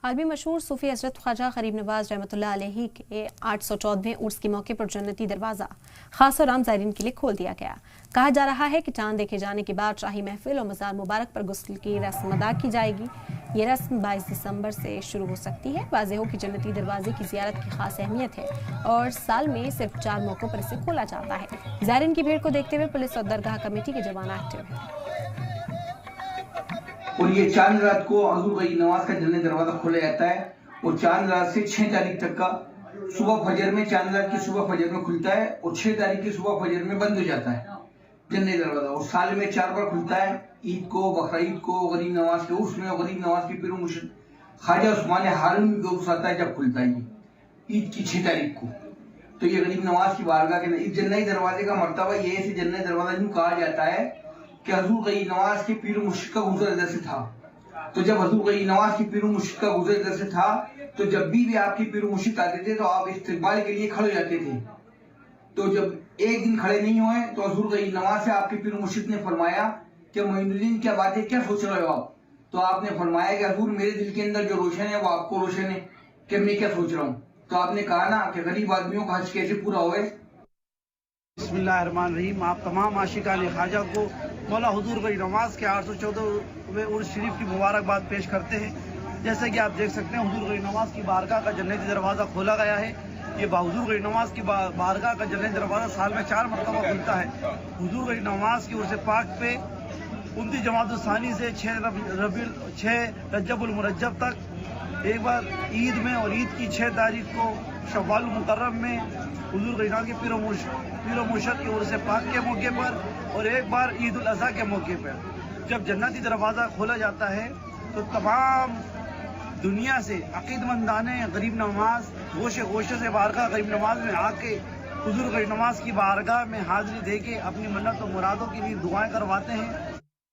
عالمی مشہور صوفی حضرت خواجہ غریب نواز رحمتہ علیہ کے 814ویں عرس کے موقع پر جنتی دروازہ خاص اور عام زائرین کے لیے کھول دیا گیا۔ کہا جا رہا ہے کہ چاند دیکھے جانے کے بعد شاہی محفل اور مزار مبارک پر غسل کی رسم ادا کی جائے گی۔ یہ رسم 22 دسمبر سے شروع ہو سکتی ہے۔ واضح ہو کہ جنتی دروازے کی زیارت کی خاص اہمیت ہے اور سال میں صرف 4 موقعوں پر اسے کھولا جاتا ہے۔ زائرین کی بھیڑ کو دیکھتے ہوئے پولیس اور درگاہ کمیٹی کے جوان ایکٹیو ہیں۔ اور یہ چاند رات کو حضور غریب نواز کا جنتی دروازہ کھولا جاتا ہے اور چاند رات سے 6 تاریخ تک کا صبح فجر میں، چاند رات کی صبح فجر میں کھلتا ہے اور 6 تاریخ کی صبح فجر میں بند ہو جاتا ہے جنتی دروازہ۔ اور سال میں 4 بار کھلتا ہے، عید کو، بقرعید کو، غریب نواز کے عرس میں، غریب نواز کی پیر و مرشد خواجہ عثمان ہارون کا عرس آتا ہے جب کھلتا ہے یہ عید کی 6 تاریخ کو۔ تو یہ غریب نواز کی بارگاہ کے اس جنتی دروازے کا مرتبہ یہ ہے، جنتی دروازہ یوں کہا جاتا ہے کہ حضور غریب نواز کے پیر و مرشد کا گزر ادھر سے تھا۔ تو جب حضور غریب نواز کی پیر و مرشد کا گزر ادھر سے تھا تو جب بھی آپ کی پیر و مرشد آتے تھے تو آپ استقبال کے لیے کھڑے جاتے تھے۔ تو جب ایک دن کھڑے نہیں ہوئے تو حضور غریب نواز سے آپ کے پیر و مرشد نے فرمایا کہ معین الدین کیا باتیں کیا سوچ رہے ہو آپ؟ تو آپ نے فرمایا کہ حضور میرے دل کے اندر جو روشن ہے وہ آپ کو روشن ہے کہ میں کیا سوچ رہا ہوں۔ تو آپ نے کہا نا کہ غریب آدمیوں کا حج کیسے پورا ہوئے۔ بسم اللہ الرحمن الرحیم۔ آپ تمام عاشقان خواجہ کو مولا حضور غریب نواز کے 814ویں عرس شریف کی مبارکباد پیش کرتے ہیں۔ جیسے کہ آپ دیکھ سکتے ہیں حضور غریب نواز کی بارگاہ کا جنتی دروازہ کھولا گیا ہے۔ یہ حضور غریب نواز کی بارگاہ کا جنتی دروازہ سال میں 4 مرتبہ کھلتا ہے۔ حضور غریب نواز کی عرس پاک پہ 29 جمادی الثانی سے 6 رجب المرجب تک، ایک بار عید میں اور عید کی 6 تاریخ کو شوال المکرم میں حضور غریب نواز کے پیر و مرشد کی عرس پاک کے موقع پر، اور ایک بار عید الاضحیٰ کے موقع پر جب جنتی دروازہ کھولا جاتا ہے تو تمام دنیا سے عقیدت مندان غریب نواز گوشے گوشے سے بارگاہ غریب نواز میں آ کے حضور غریب نواز کی بارگاہ میں حاضری دے کے اپنی منت و مرادوں کے لیے دعائیں کرواتے ہیں۔